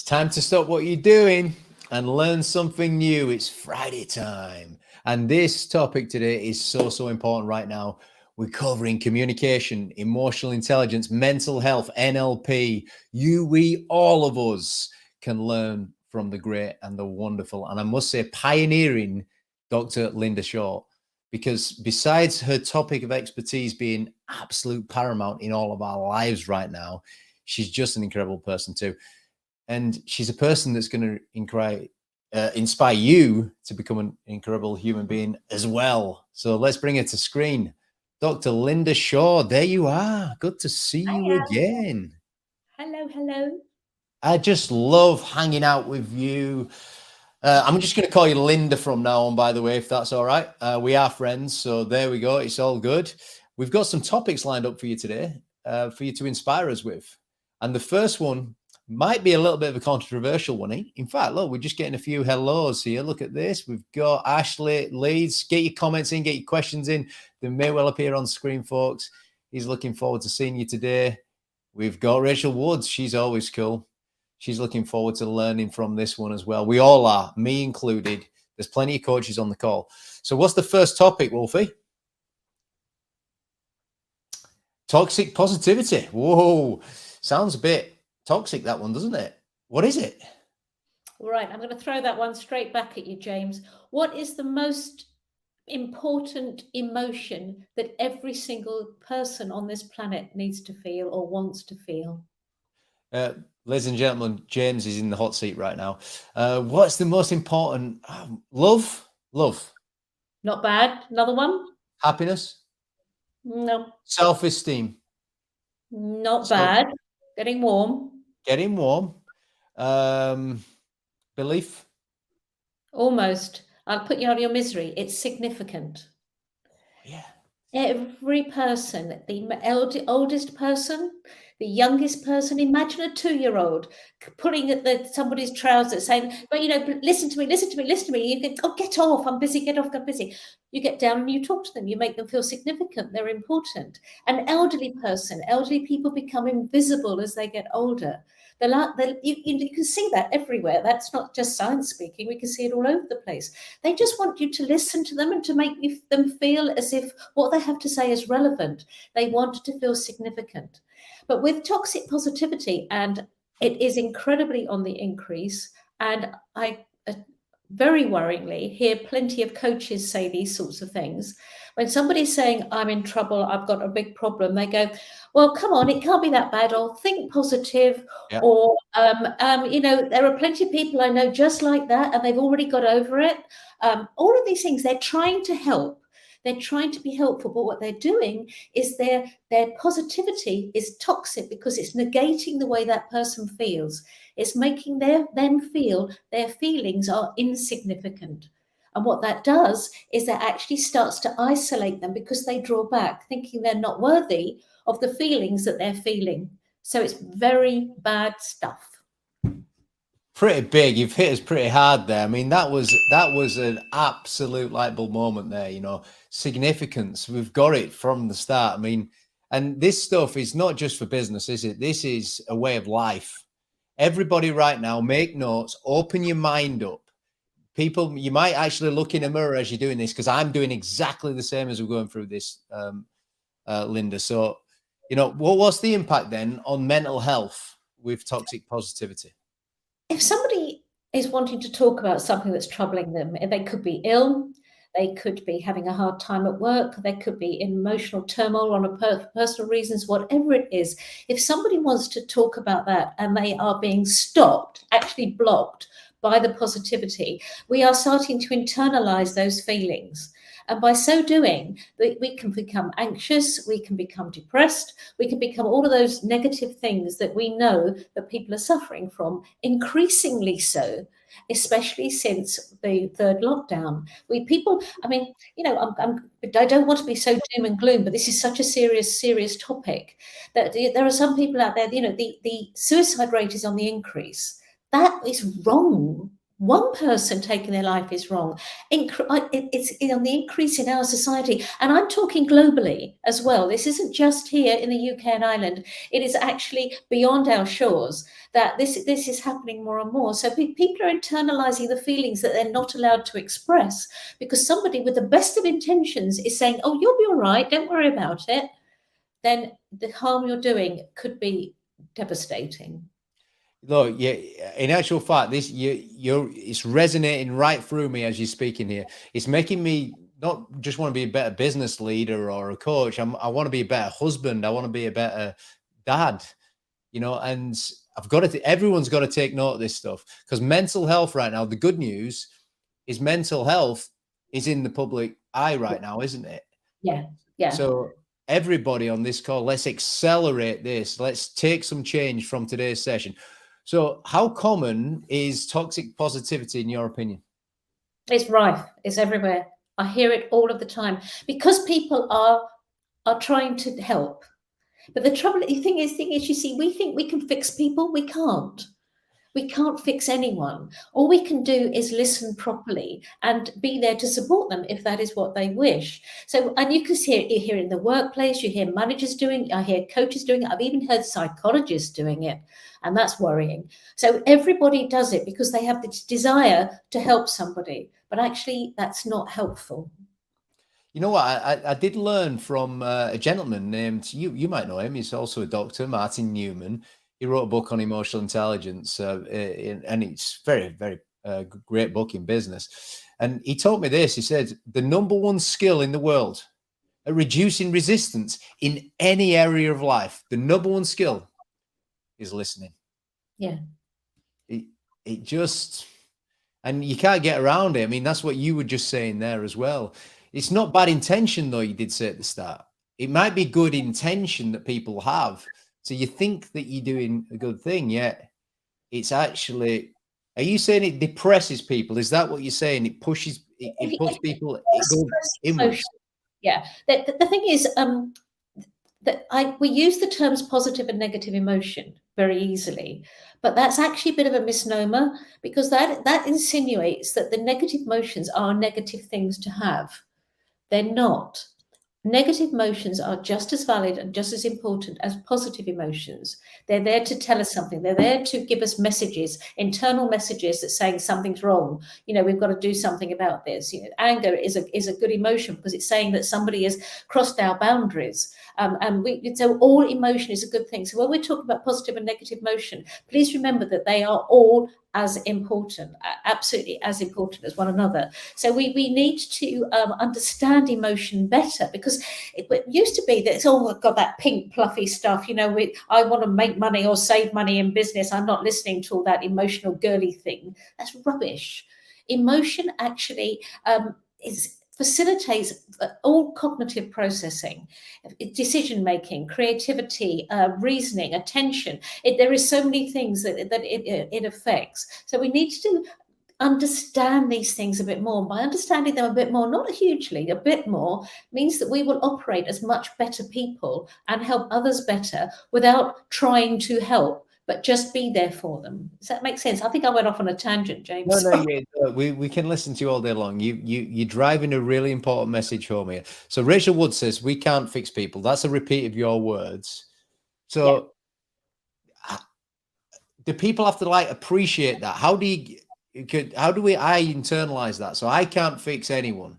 time to stop what you're doing and learn something new. It's Friday time. And this topic today is so important right now. We're covering communication, emotional intelligence, mental health, NLP. We, all of us can learn from the great and the wonderful. And I must say, pioneering Dr. Lynda Shaw, because besides her topic of expertise being absolute paramount in all of our lives right now, she's just an incredible person too. And she's a person that's going to inspire you to become an incredible human being as well. So let's bring her to screen. Dr. Lynda Shaw, there you are. Good to see you again. Hello. I just love hanging out with you. I'm just going to call you Lynda from now on, by the way, if that's all right. We are friends, so there we go. It's all good. We've got some topics lined up for you today, for you to inspire us with. And the first one might be a little bit of a controversial one. In fact, look, we're just getting a few hellos here. Look at this. We've got Ashley Leeds. Get your comments in, get your questions in. They may well appear on screen, folks. He's looking forward to seeing you today. We've got Rachel Woods. She's always cool. She's looking forward to learning from this one as well. We all are, me included. There's plenty of coaches on the call. So what's the first topic, Wolfie? Toxic positivity. Whoa, sounds a bit toxic, that one, doesn't it? What is it? All right, I'm going to throw that one straight back at you, James. What is the most important emotion that every single person on this planet needs to feel or wants to feel? Ladies and gentlemen, James is in the hot seat right now. What's the most important? Love? Not bad. Another one? Happiness? No. Self-esteem? Not bad. Getting warm. Belief? Almost. I'll put you out of your misery. It's significant. Yeah. Every person, the oldest person, the youngest person, imagine a 2-year-old pulling at somebody's trousers saying, but listen to me. You can, get off, I'm busy, get off, get busy. You get down and you talk to them, you make them feel significant, they're important. An elderly people become invisible as they get older. You can see that everywhere. That's not just science speaking. We can see it all over the place. They just want you to listen to them and to make them feel as if what they have to say is relevant. They want to feel significant. But with toxic positivity, and it is incredibly on the increase, and I very worryingly hear plenty of coaches say these sorts of things. When somebody's saying, I'm in trouble, I've got a big problem, they go, well, come on, it can't be that bad, or think positive, yeah. or, there are plenty of people I know just like that, and they've already got over it. All of these things, they're trying to help. They're trying to be helpful, but what they're doing is their positivity is toxic because it's negating the way that person feels. It's making them feel their feelings are insignificant. And what that does is that actually starts to isolate them because they draw back, thinking they're not worthy of the feelings that they're feeling. So it's very bad stuff. Pretty big. You've hit us pretty hard there. I mean, that was an absolute light bulb moment there, significance. We've got it from the start. I mean, and this stuff is not just for business, is it? This is a way of life. Everybody right now, make notes, open your mind up. People, you might actually look in a mirror as you're doing this, because I'm doing exactly the same as we're going through this, Lynda. So, what's the impact then on mental health with toxic positivity? If somebody is wanting to talk about something that's troubling them, they could be ill, they could be having a hard time at work, they could be in emotional turmoil on personal reasons, whatever it is. If somebody wants to talk about that and they are being stopped, actually blocked by the positivity, we are starting to internalize those feelings. And by so doing, we can become anxious, we can become depressed, we can become all of those negative things that we know that people are suffering from, increasingly so, especially since the third lockdown. I don't want to be so doom and gloom, but this is such a serious topic that there are some people out there, the suicide rate is on the increase. That is wrong. One person taking their life is wrong. It's on the increase in our society. And I'm talking globally as well. This isn't just here in the UK and Ireland. It is actually beyond our shores that this is happening more and more. So people are internalizing the feelings that they're not allowed to express because somebody with the best of intentions is saying, oh, you'll be all right, don't worry about it. Then the harm you're doing could be devastating. Look, yeah, in actual fact, it's resonating right through me as you're speaking here. It's making me not just want to be a better business leader or a coach. I want to be a better husband. I want to be a better dad, and everyone's got to take note of this stuff, because mental health right now, the good news is mental health is in the public eye right now, isn't it? Yeah. Yeah. So everybody on this call, let's accelerate this. Let's take some change from today's session. So how common is toxic positivity in your opinion? It's rife. It's everywhere. I hear it all of the time because people are trying to help. But the thing is, you see, we think we can fix people. We can't. We can't fix anyone. All we can do is listen properly and be there to support them if that is what they wish. So, and you can see it here in the workplace, you hear managers doing it, I hear coaches doing it, I've even heard psychologists doing it, and that's worrying. So everybody does it because they have this desire to help somebody, but actually that's not helpful. You know what? I did learn from a gentleman named, you might know him, he's also a doctor, Martin Newman. He wrote a book on emotional intelligence, and it's very, very great book in business. And he told me this. He said, the number one skill in the world at reducing resistance in any area of life, the number one skill is listening. Yeah. It just, and you can't get around it. I mean, that's what you were just saying there as well. It's not bad intention, though, you did say at the start. It might be good intention that people have. So you think that you're doing a good thing, yet it's actually, are you saying it depresses people? Is that what you're saying? It pushes, it puts people, it goes inwards. Yeah. The thing is, we use the terms positive and negative emotion very easily, but that's actually a bit of a misnomer, because that insinuates that the negative emotions are negative things to have. They're not. Negative emotions are just as valid and just as important as positive emotions. They're there to tell us something. They're there to give us messages, internal messages that's saying something's wrong. We've got to do something about this. Anger is a good emotion because it's saying that somebody has crossed our boundaries. So all emotion is a good thing. So when we're talking about positive and negative emotion, please remember that they are all as important, absolutely as important as one another. So we need to understand emotion better, because it used to be that it's I've got that pink fluffy stuff, I want to make money or save money in business. I'm not listening to all that emotional girly thing. That's rubbish. Emotion actually facilitates all cognitive processing, decision making, creativity, reasoning, attention. There is so many things that it affects. So we need to understand these things a bit more. By understanding them a bit more, not hugely, a bit more, means that we will operate as much better people and help others better without trying to help, but just be there for them. Does that make sense? I think I went off on a tangent, James. No, we can listen to you all day long. You're driving a really important message home here. So Rachel Wood says, we can't fix people. That's a repeat of your words. So do people have to appreciate that? How do I internalize that? So I can't fix anyone.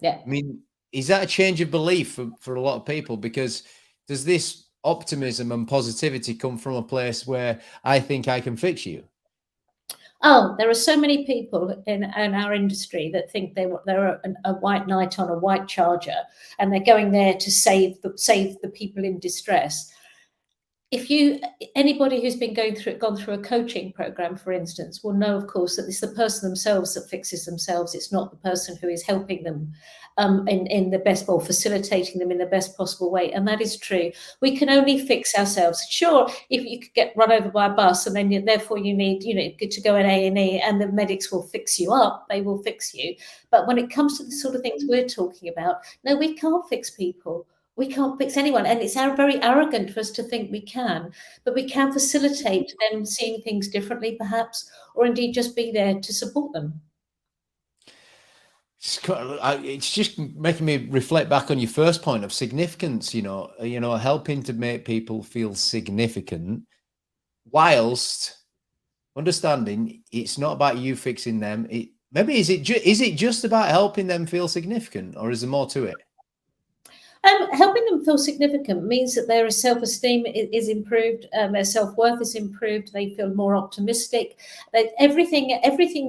Yeah. I mean, is that a change of belief for a lot of people? Because does this optimism and positivity come from a place where I think I can fix you? Oh, there are so many people in our industry that think they're a white knight on a white charger, and they're going there to save the people in distress. Anybody who's gone through a coaching program, for instance, will know, of course, that it's the person themselves that fixes themselves. It's not the person who is helping them in the best, or facilitating them in the best possible way. And that is true. We can only fix ourselves. Sure, if you could get run over by a bus and then therefore you need, to go in A&E, and the medics will fix you up, they will fix you. But when it comes to the sort of things we're talking about, no, we can't fix people. we can't fix anyone, and it's very arrogant for us to think we can, but we can facilitate them seeing things differently, perhaps, or indeed just be there to support them. It's just making me reflect back on your first point of significance. Helping to make people feel significant, whilst understanding it's not about you fixing them. Is it just about helping them feel significant, or is there more to it? Helping them feel significant means that their self-esteem is improved, their self-worth is improved, they feel more optimistic. That everything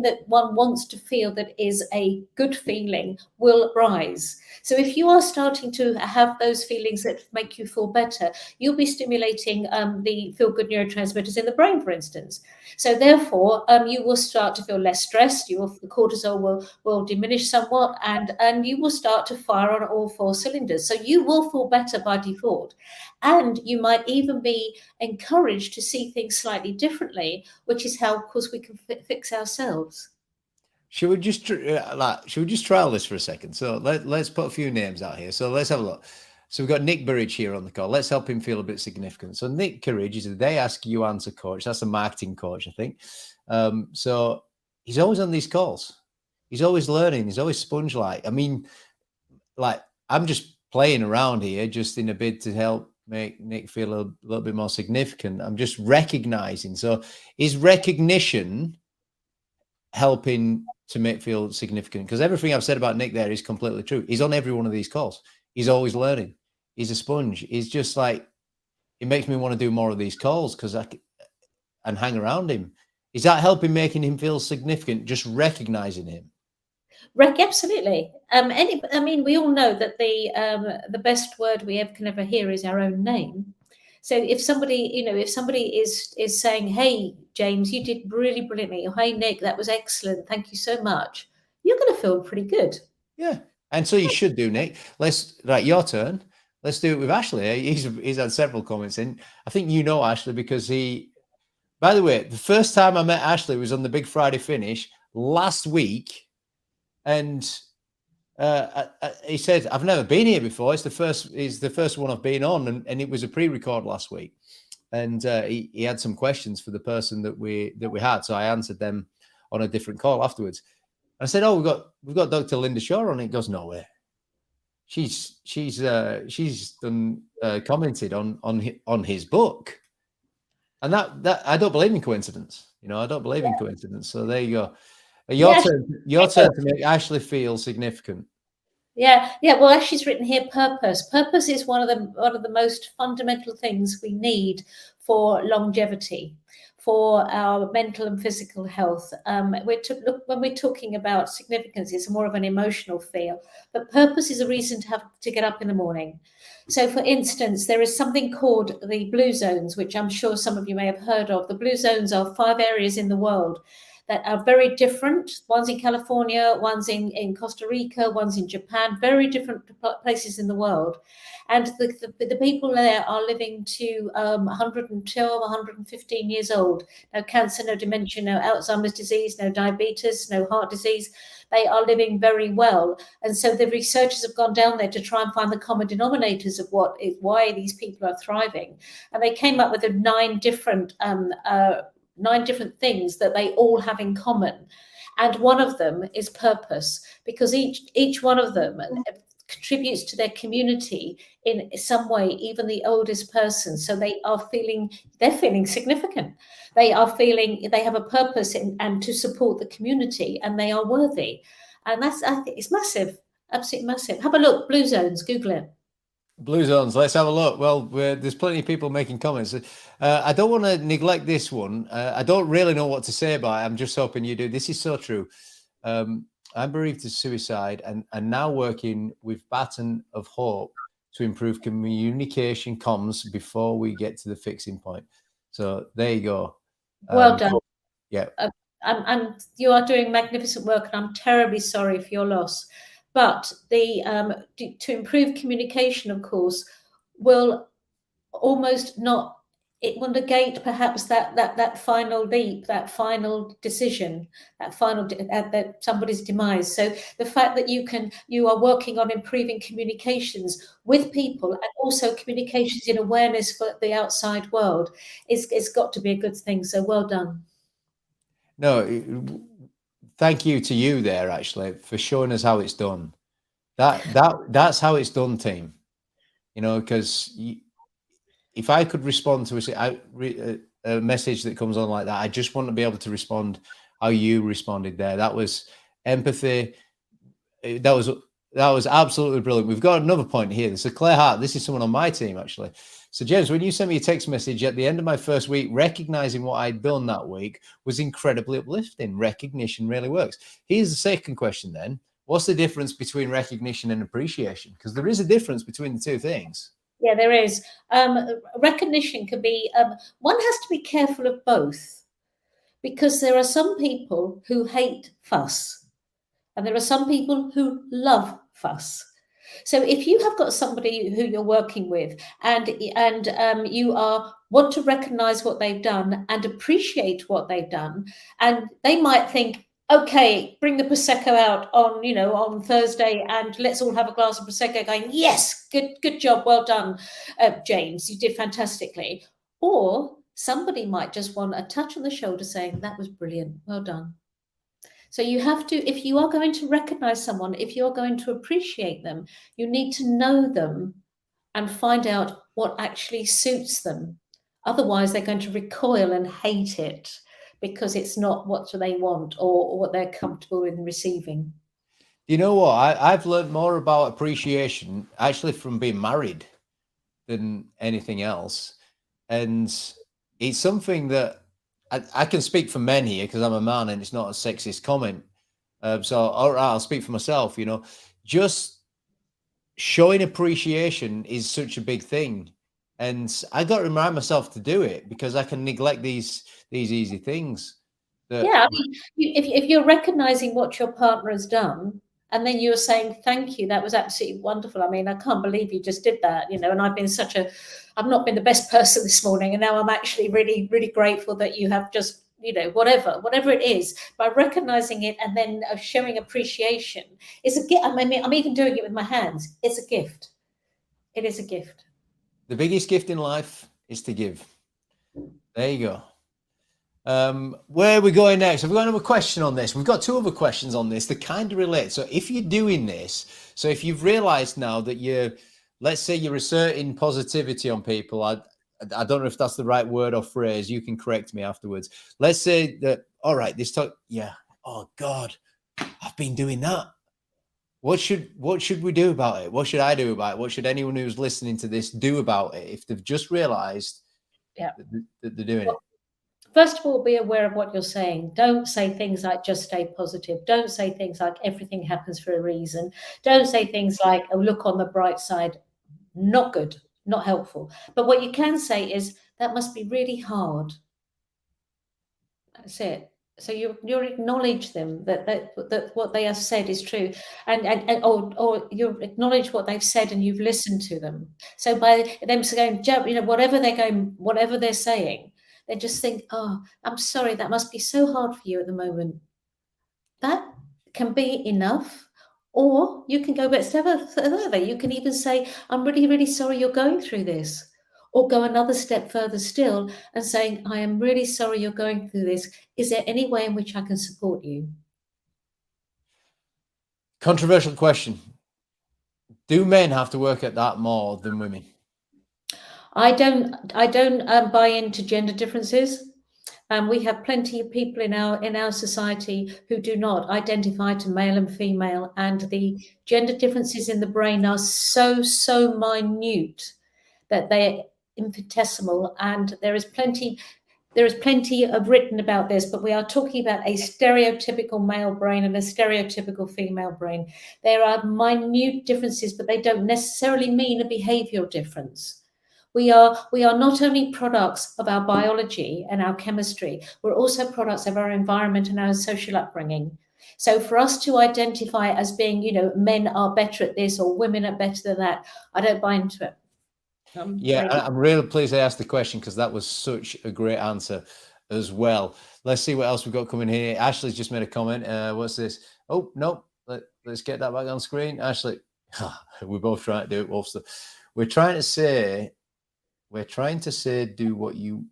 that one wants to feel that is a good feeling will rise. So if you are starting to have those feelings that make you feel better, you'll be stimulating the feel-good neurotransmitters in the brain, for instance. So therefore, you will start to feel less stressed. The cortisol will diminish somewhat, and you will start to fire on all four cylinders. So you will feel better by default, and you might even be encouraged to see things slightly differently, which is how, of course, we can fix ourselves. Should we just trial this for a second? So let's put a few names out here. So let's have a look. So we've got Nick Burridge here on the call. Let's help him feel a bit significant. So Nick Burridge is a They Ask You Answer coach. That's a marketing coach, I think. So he's always on these calls. He's always learning. He's always sponge-like. I mean, like, I'm just playing around here just in a bid to help make Nick feel a little bit more significant. I'm just recognizing. So is recognition helping to make feel significant? Because everything I've said about Nick there is completely true. He's on every one of these calls. He's always learning. He's a sponge. He's just like, it makes me want to do more of these calls and hang around him. Is that helping making him feel significant? Just recognizing him? Absolutely. We all know that the best word we can ever hear is our own name. So if somebody is saying, "Hey, James, you did really brilliantly," or "Hey, Nick, that was excellent. Thank you so much," you're going to feel pretty good. Yeah. And so you should do, Nick. Your turn. Let's do it with Ashley. He's had several comments in. I think Ashley, because by the way, the first time I met Ashley was on the Big Friday Finish last week. And he said, "I've never been here before. It's the first one I've been on." And it was a pre-record last week. And he had some questions for the person that we had. So I answered them on a different call afterwards. I said, "Oh, we've got Dr. Lynda Shaw on it." He goes, "No way. She's done commented on his book." And that I don't believe in coincidence. I don't believe in coincidence. So there you go. Your turn to make Ashley feel significant. Yeah. Well, as she's written here, purpose. Purpose is one of the most fundamental things we need for longevity, for our mental and physical health. When we're talking about significance, it's more of an emotional feel, but purpose is a reason to get up in the morning. So, for instance, there is something called the blue zones, which I'm sure some of you may have heard of. The blue zones are 5 areas in the world that are very different. One's in California, one's in Costa Rica, one's in Japan, very different places in the world. And the people there are living to 112, 115 years old. No cancer, no dementia, no Alzheimer's disease, no diabetes, no heart disease. They are living very well. And so the researchers have gone down there to try and find the common denominators of why these people are thriving. And they came up with 9 different things that they all have in common. And one of them is purpose, because each one of them contributes to their community in some way, even the oldest person. So they're feeling significant. They have a purpose and to support the community, and they are worthy. And I think it's massive, absolutely massive. Have a look, blue zones, Google it. Blue zones. Let's have a look. Well, there's plenty of people making comments. I don't want to neglect this one. I don't really know what to say about it. I'm just hoping you do. This is so true. I'm bereaved of suicide and now working with Baton of Hope to improve communication comms before we get to the fixing point. So there you go. Well done. Yeah. And you are doing magnificent work, and I'm terribly sorry for your loss. But to improve communication, of course, will almost not it will negate perhaps that final leap, that final decision, that somebody's demise. So the fact that you are working on improving communications with people and also communications in awareness for the outside world it's got to be a good thing. So well done. No, thank you to you there, actually, for showing us how it's done. That's how it's done, team. You know, because if I could respond to a message that comes on like that, I just want to be able to respond how you responded there. That was empathy. That was absolutely brilliant. We've got another point here. This is Claire Hart. This is someone on my team, actually. So, James, when you sent me a text message at the end of my first week, recognizing what I'd done that week was incredibly uplifting. Recognition really works. Here's the second question then. What's the difference between recognition and appreciation? Because there is a difference between the two things. Yeah, there is. Recognition can be, one has to be careful of both, because there are some people who hate fuss and there are some people who love fuss. So if you have got somebody who you're working with and you want to recognize what they've done and appreciate what they've done, and they might think, okay, bring the Prosecco out on Thursday and let's all have a glass of Prosecco, going, yes, good job, well done, James, you did fantastically. Or somebody might just want a touch on the shoulder saying, that was brilliant, well done. So you have to, if you are going to recognize someone, if you're going to appreciate them, you need to know them and find out what actually suits them. Otherwise, they're going to recoil and hate it because it's not what they want or what they're comfortable in receiving. You know what? I've learned more about appreciation actually from being married than anything else. And it's something that I can speak for men here because I'm a man and it's not a sexist comment. So all right, I'll speak for myself, just showing appreciation is such a big thing. And I got to remind myself to do it because I can neglect these easy things. Yeah, I mean, if you're recognizing what your partner has done, and then you're saying, thank you, that was absolutely wonderful. I mean, I can't believe you just did that, and I've not been the best person this morning, and now I'm actually really, really grateful that you have just, whatever it is, by recognizing it and then showing appreciation. It's a gift. I mean, I'm even doing it with my hands. It's a gift. It is a gift. The biggest gift in life is to give. There you go. Where are we going next? Have we got another question on this? We've got two other questions on this that kind of relate. So if you're doing this, so if you've realized now that let's say you're asserting positivity on people, I don't know if that's the right word or phrase, you can correct me afterwards. Let's say that, all right, oh God, I've been doing that. What should we do about it? What should I do about it? What should anyone who's listening to this do about it if they've just realized that they're doing it? First of all, be aware of what you're saying. Don't say things like just stay positive. Don't say things like everything happens for a reason. Don't say things like, oh, look on the bright side. Not good, not helpful. But what you can say is, that must be really hard. That's it. So you acknowledge them that what they have said is true, or you acknowledge what they've said and you've listened to them. So by them saying, whatever they're saying, they just think, oh, I'm sorry, that must be so hard for you at the moment. That can be enough. Or you can go a bit further. You can even say, I'm really, really sorry you're going through this. Or go another step further still and saying, I am really sorry you're going through this. Is there any way in which I can support you? Controversial question. Do men have to work at that more than women? I don't buy into gender differences. We have plenty of people in our society who do not identify to male and female, and the gender differences in the brain are so minute that they're infinitesimal, and there is plenty of written about this, but we are talking about a stereotypical male brain and a stereotypical female brain. There are minute differences, but they don't necessarily mean a behavioral difference. We are not only products of our biology and our chemistry, we're also products of our environment and our social upbringing. So for us to identify as being, men are better at this or women are better than that, I don't buy into it. Yeah, I'm really pleased I asked the question because that was such a great answer as well. Let's see what else we've got coming here. Ashley's just made a comment. What's this? Oh, no. Let's get that back on screen. Ashley, we're both trying to do it. Wolfster. We're trying to say, do what you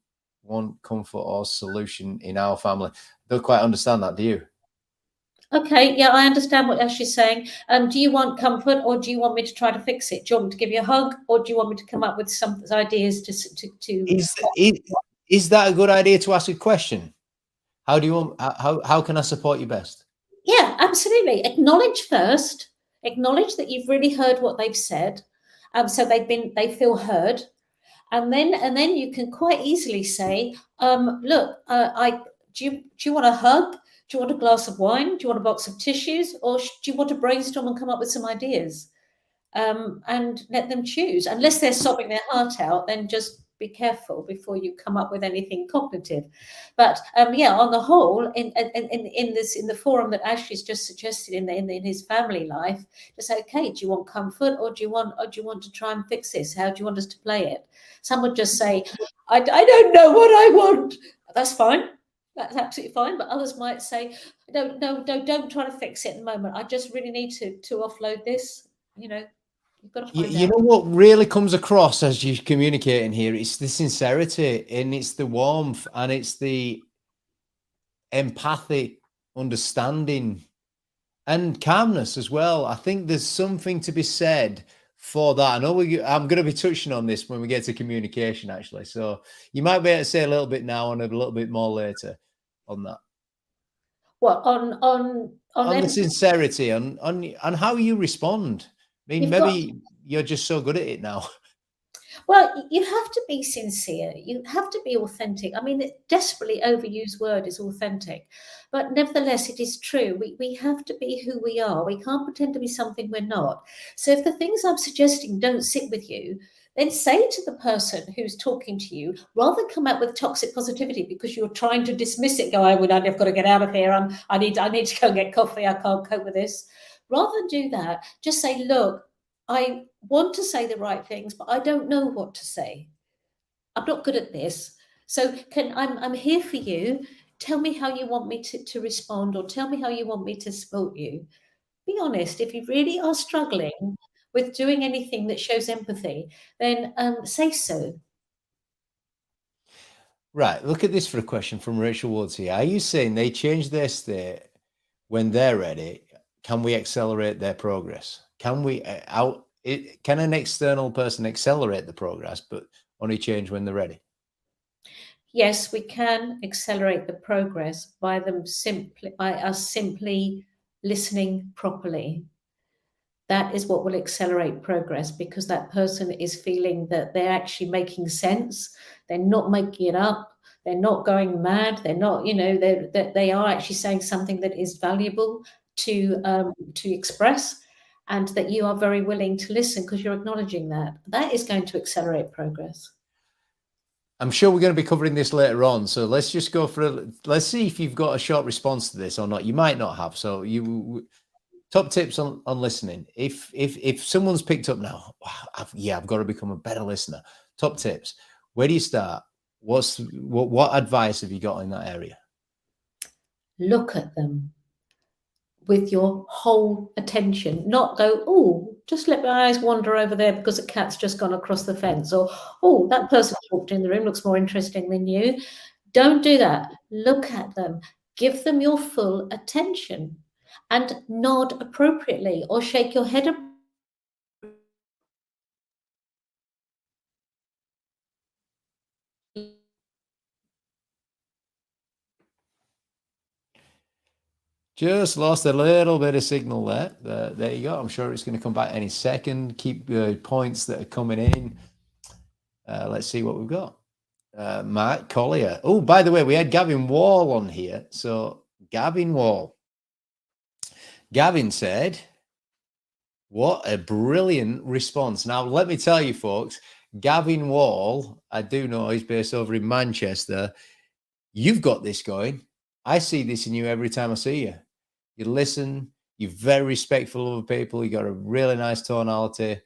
want, comfort or solution in our family. Don't quite understand that, do you? Okay, yeah, I understand what Ashley's saying. Do you want comfort, or do you want me to try to fix it? Do you want me to give you a hug, or do you want me to come up with some ideas to Is that a good idea to ask a question? How do you want? How can I support you best? Yeah, absolutely. Acknowledge first. Acknowledge that you've really heard what they've said, so they feel heard, and then you can quite easily say, look, do you want a hug? Do you want a glass of wine? Do you want a box of tissues? Or do you want to brainstorm and come up with some ideas? And let them choose. Unless they're sobbing their heart out, then just be careful before you come up with anything cognitive. But yeah, on the whole, in the forum that Ashley's just suggested in his family life, to say, okay, do you want comfort, or do you want to try and fix this? How do you want us to play it? Some would just say, I don't know what I want. That's fine. That's absolutely fine. But others might say, no, don't try to fix it at the moment. I just really need to offload this. You've got to find You out. know what really comes across as you're communicating here? It's the sincerity, and it's the warmth, and it's the empathic understanding and calmness as well. I think there's something to be said for that. I know I'm going to be touching on this when we get to communication, actually. So you might be able to say a little bit now and a little bit more later on that. What on The sincerity, on how you respond. I mean, maybe you're just so good at it now. Well, you have to be sincere. You have to be authentic. I mean, the desperately overused word is authentic, but nevertheless, it is true. We have to be who we are. We can't pretend to be something we're not. So if the things I'm suggesting don't sit with you, then say to the person who's talking to you, rather than come out with toxic positivity because you're trying to dismiss it, go, I've got to get out of here. I need to go and get coffee. I can't cope with this. Rather than do that, just say, look, I want to say the right things, but I don't know what to say. I'm not good at this. So I'm here for you. Tell me how you want me to respond, or tell me how you want me to support you. Be honest. If you really are struggling with doing anything that shows empathy, then say so. Right. Look at this for a question from Rachel Woods here. Are you saying they change their state when they're ready? Can we accelerate their progress? Can can an external person accelerate the progress, but only change when they're ready? Yes, we can accelerate the progress by us simply listening properly. That is what will accelerate progress, because that person is feeling that they're actually making sense. They're not making it up. They're not going mad. They're not, they are actually saying something that is valuable to express, and that you are very willing to listen because you're acknowledging that. That is going to accelerate progress. I'm sure we're going to be covering this later on. So let's just go let's see if you've got a short response to this or not. You might not have. So top tips on listening. If someone's picked up now, I've got to become a better listener. Top tips. Where do you start? What advice have you got in that area? Look at them with your whole attention, not go, oh, just let my eyes wander over there because a cat's just gone across the fence, or, oh, that person walked in the room looks more interesting than you. Don't do that. Look at them. Give them your full attention, and nod appropriately or shake your head. Just lost a little bit of signal there. There you go. I'm sure it's going to come back any second. Keep the points that are coming in. Let's see what we've got. Matt Collier. Oh, by the way, we had Gavin Wall on here. So Gavin Wall. Gavin said, what a brilliant response. Now, let me tell you, folks, Gavin Wall, I do know he's based over in Manchester. You've got this going. I see this in you every time I see you. You listen. You're very respectful of other people. You got a really nice tonality.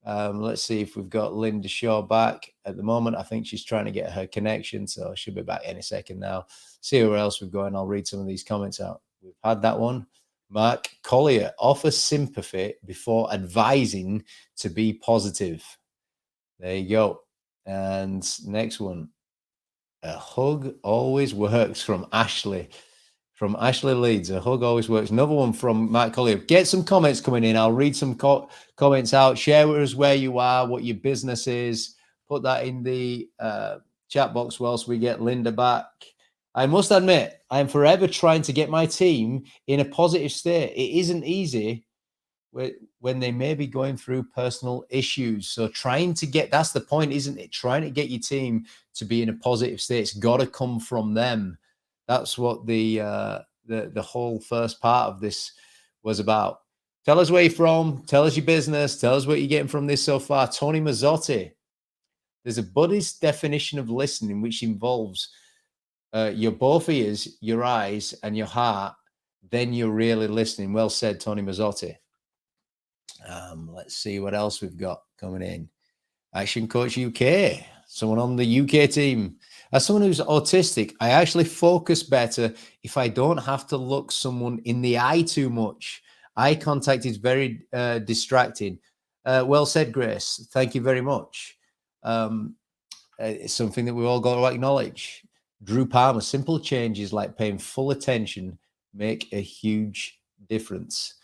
Let's see if we've got Lynda Shaw back at the moment. I think she's trying to get her connection, so she'll be back any second now. See where else we've got, and I'll read some of these comments out. We've had that one. Mark Collier, offer sympathy before advising to be positive. There you go. And next one, a hug always works, from Ashley. From Ashley Leeds, a hug always works. Another one from Matt Collier. Get some comments coming in. I'll read some comments out. Share with us where you are, what your business is. Put that in the chat box whilst we get Lynda back. I must admit, I am forever trying to get my team in a positive state. It isn't easy when they may be going through personal issues. So trying to get, that's the point, isn't it? Trying to get your team to be in a positive state. It's got to come from them. That's what the whole first part of this was about. Tell us where you're from. Tell us your business. Tell us what you're getting from this so far. Tony Mazzotti. There's a Buddhist definition of listening which involves your both ears, your eyes, and your heart. Then you're really listening. Well said, Tony Mazzotti. Let's see what else we've got coming in. Action Coach UK, someone on the UK team. As someone who's autistic, I actually focus better if I don't have to look someone in the eye too much. Eye contact is very distracting. Well said, Grace. Thank you very much. It's something that we've all got to acknowledge. Drew Palmer, simple changes like paying full attention make a huge difference.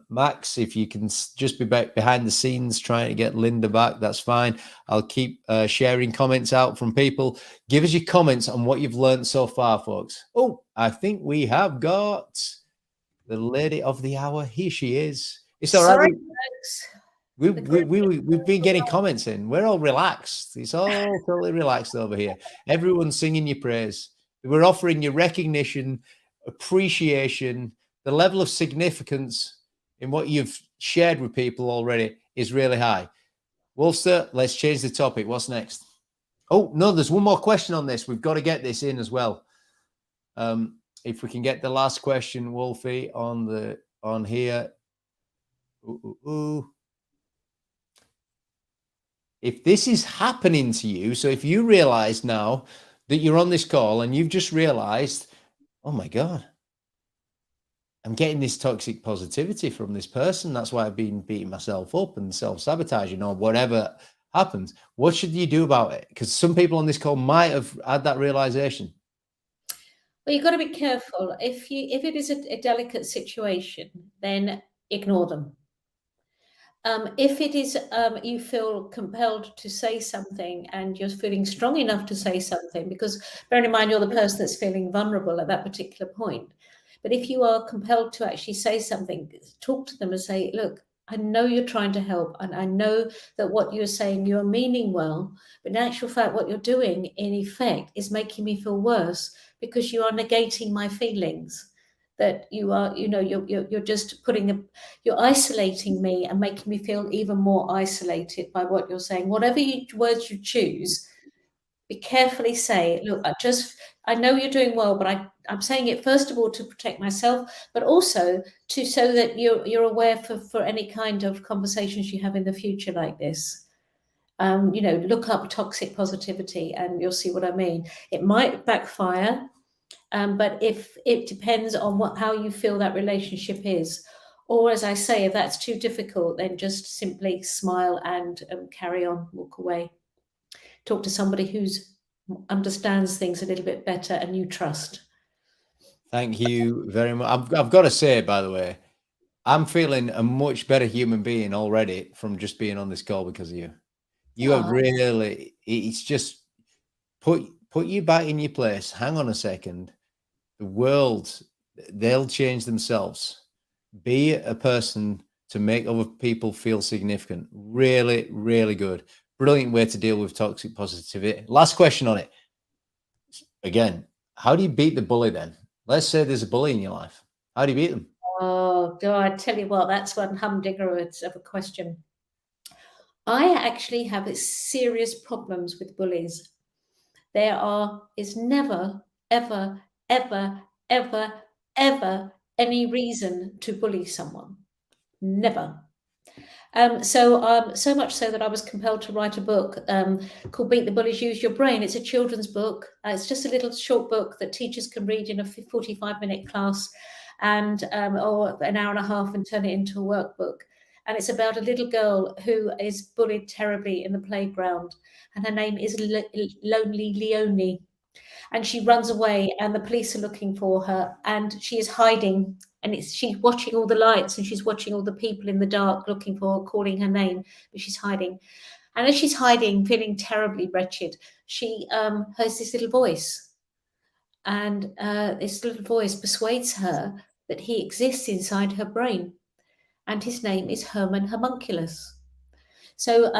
Max, if you can just be back behind the scenes trying to get Lynda back, that's fine. I'll keep sharing comments out from people. Give us your comments on what you've learned so far, folks. Oh, I think we have got the lady of the hour. Here she is. It's all right. We've been getting comments in. We're all relaxed. It's all totally relaxed over here. Everyone's singing your praise. We're offering you recognition, appreciation. The level of significance in what you've shared with people already is really high. Wolfster, let's change the topic. What's next? Oh, no, there's one more question on this. We've got to get this in as well. If we can get the last question, Wolfie, on here. If this is happening to you, so if you realize now that you're on this call and you've just realized, oh my God, I'm getting this toxic positivity from this person. That's why I've been beating myself up and self-sabotaging or whatever happens. What should you do about it? Because some people on this call might have had that realization. Well, you've got to be careful. If it is a delicate situation, then ignore them. If it is you feel compelled to say something and you're feeling strong enough to say something, because bear in mind you're the person that's feeling vulnerable at that particular point. But if you are compelled to actually say something, talk to them and say, look, I know you're trying to help, and I know that what you're saying you're meaning well, but in actual fact, what you're doing in effect is making me feel worse because you are negating my feelings. That you are, you're just you're isolating me and making me feel even more isolated by what you're saying. Whatever words you choose, be carefully say, look, I know you're doing well, but I'm saying it first of all to protect myself, but also so that you're aware for any kind of conversations you have in the future like this. Look up toxic positivity and you'll see what I mean. It might backfire. But if it depends on how you feel that relationship is, or as I say, if that's too difficult, then just simply smile and carry on, walk away. Talk to somebody who understands things a little bit better and you trust. Thank you very much. I've got to say, by the way, I'm feeling a much better human being already from just being on this call because of you. You have really, it's just put you back in your place. Hang on a second. The world, they'll change themselves. Be a person to make other people feel significant. Really, really good. Brilliant way to deal with toxic positivity. Last question on it. Again, how do you beat the bully then? Let's say there's a bully in your life. How do you beat them? Oh, God, I tell you what, that's one humdinger of a question. I actually have serious problems with bullies. There is never, ever, ever, ever, ever any reason to bully someone. Never. So much so that I was compelled to write a book called Beat the Bullies, Use Your Brain. It's a children's book. It's just a little short book that teachers can read in a 45-minute class and or an hour and a half and turn it into a workbook. And it's about a little girl who is bullied terribly in the playground. And her name is Lonely Leonie. And she runs away and the police are looking for her and she is hiding, and she's watching all the lights and she's watching all the people in the dark looking for her, calling her name, but she's hiding. And as she's hiding, feeling terribly wretched, she hears this little voice, and this little voice persuades her that he exists inside her brain, and his name is Herman Homunculus. So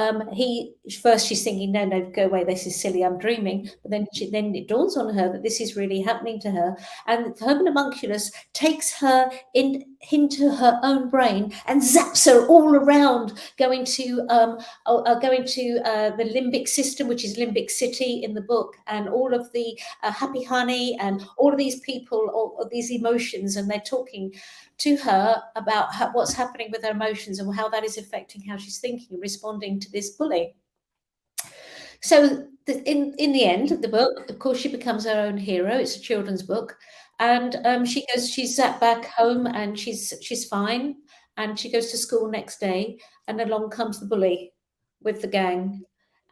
she's thinking, no, go away. This is silly. I'm dreaming. But then it dawns on her that this is really happening to her. And Herman Homunculus takes her into her own brain and zaps her all around, going to the limbic system, which is Limbic City in the book, and all of the Happy Honey and all of these people, all of these emotions, and they're talking to her about what's happening with her emotions and how that is affecting how she's thinking and responding to this bully. So in the end of the book, of course, she becomes her own hero. It's a children's book, and she's sat back home and she's fine, and she goes to school next day, and along comes the bully with the gang.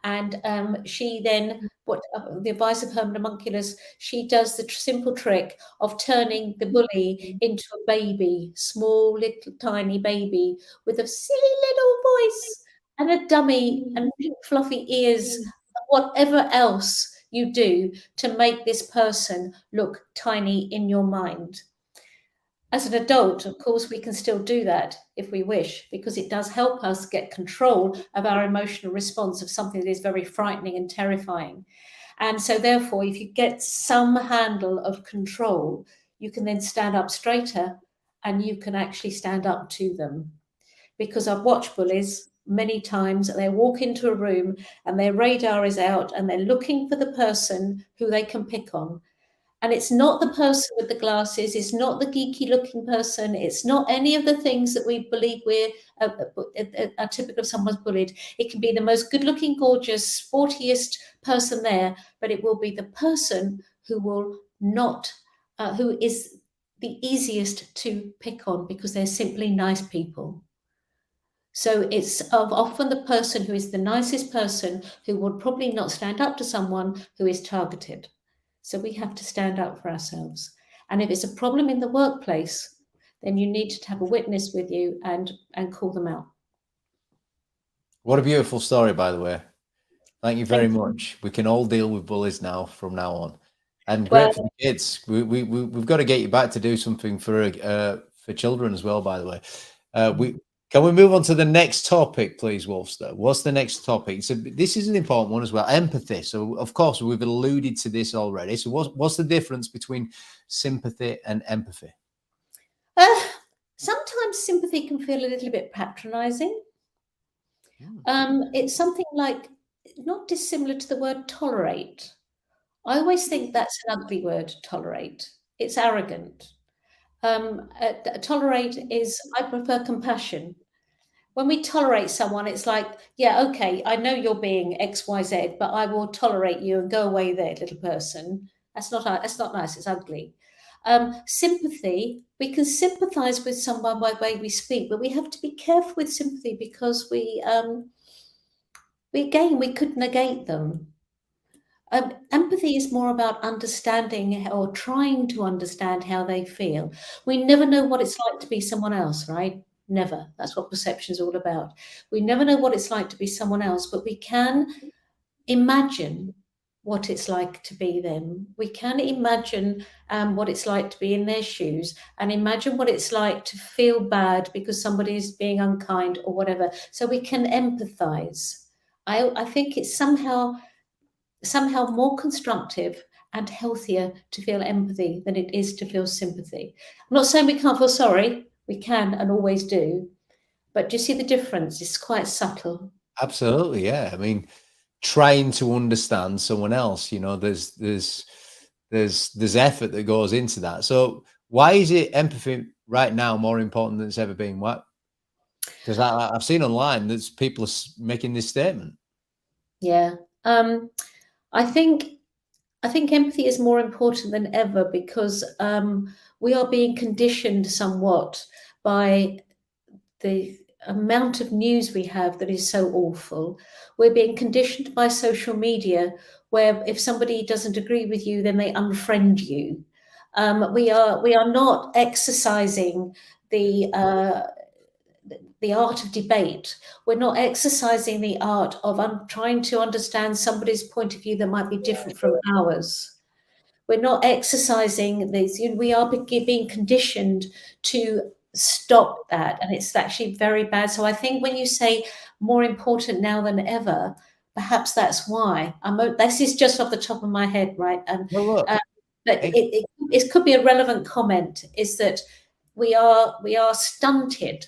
And she then, the advice of Herman Homunculus, she does the simple trick of turning the bully into a baby, small, little, tiny baby with a silly little voice and a dummy and pink fluffy ears, whatever else you do to make this person look tiny in your mind. As an adult, of course, we can still do that if we wish, because it does help us get control of our emotional response of something that is very frightening and terrifying. And so therefore, if you get some handle of control, you can then stand up straighter and you can actually stand up to them. Because I've watched bullies many times, they walk into a room and their radar is out and they're looking for the person who they can pick on. And it's not the person with the glasses, it's not the geeky looking person, it's not any of the things that we believe are typical of someone's bullied. It can be the most good looking, gorgeous, sportiest person there, but it will be the person who will not, who is the easiest to pick on because they're simply nice people. So it's often the person who is the nicest person who would probably not stand up to someone who is targeted. So we have to stand up for ourselves. And if it's a problem in the workplace, then you need to have a witness with you and call them out. What a beautiful story, by the way. Thank you very much. We can all deal with bullies now from now on. And great for the kids. We've got to get you back to do something for children as well, by the way. Can we move on to the next topic, please, Wolfster? What's the next topic? So this is an important one as well, empathy. So, of course, we've alluded to this already. So what's the difference between sympathy and empathy? Sometimes sympathy can feel a little bit patronizing. It's something like not dissimilar to the word tolerate. I always think that's an ugly word, tolerate. It's arrogant. Tolerate is, I prefer compassion. When we tolerate someone, it's like, yeah, okay, I know you're being X, Y, Z, but I will tolerate you and go away there, little person. That's not nice. It's ugly. Sympathy, we can sympathize with someone by the way we speak, but we have to be careful with sympathy because we could negate them. Empathy is more about understanding or trying to understand how they feel. We never know what it's like to be someone else, right? Never. That's what perception is all about. We never know what it's like to be someone else, but we can imagine what it's like to be them. We can imagine what it's like to be in their shoes and imagine what it's like to feel bad because somebody is being unkind or whatever. So we can empathize. I think it's somehow more constructive and healthier to feel empathy than it is to feel sympathy. I'm not saying we can't feel sorry. We can and always do. But do you see the difference? It's quite subtle. Absolutely, yeah. I mean, trying to understand someone else, there's effort that goes into that. So why is it empathy right now more important than it's ever been? What? Because I've seen online there's people making this statement. Yeah. I think empathy is more important than ever because we are being conditioned somewhat by the amount of news we have that is so awful. We're being conditioned by social media, where if somebody doesn't agree with you, then they unfriend you. We are not exercising the art of debate. We're not exercising the art of trying to understand somebody's point of view that might be different from ours. We're not exercising these. We are being conditioned to stop that, and it's actually very bad. So I think when you say more important now than ever, perhaps that's why. This is just off the top of my head, right? Well, look, But it could be a relevant comment. Is that we are stunted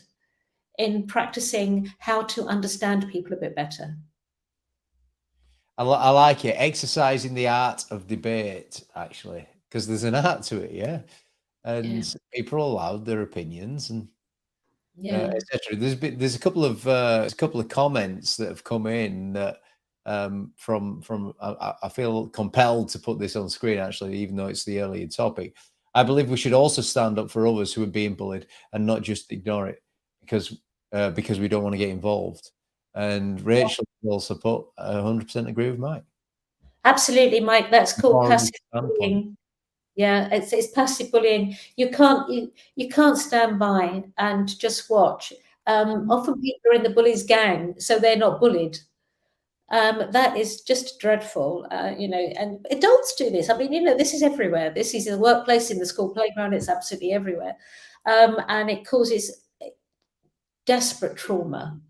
in practicing how to understand people a bit better. I like it. Exercising the art of debate, actually, because there's an art to it, yeah. And people are allowed their opinions and etc. There's a couple of comments that have come in that from I feel compelled to put this on screen, actually, even though it's the earlier topic. I believe we should also stand up for others who are being bullied and not just ignore it because we don't want to get involved. And Rachel also put 100% agree with Mike. Absolutely, Mike. That's called Moral passive standpoint. bullying. Yeah, it's passive bullying. You can't stand by and just watch. Often people are in the bully's gang, so they're not bullied. That is just dreadful, and adults do this. I mean, this is everywhere. This is in the workplace, in the school playground. It's absolutely everywhere, and it causes desperate trauma.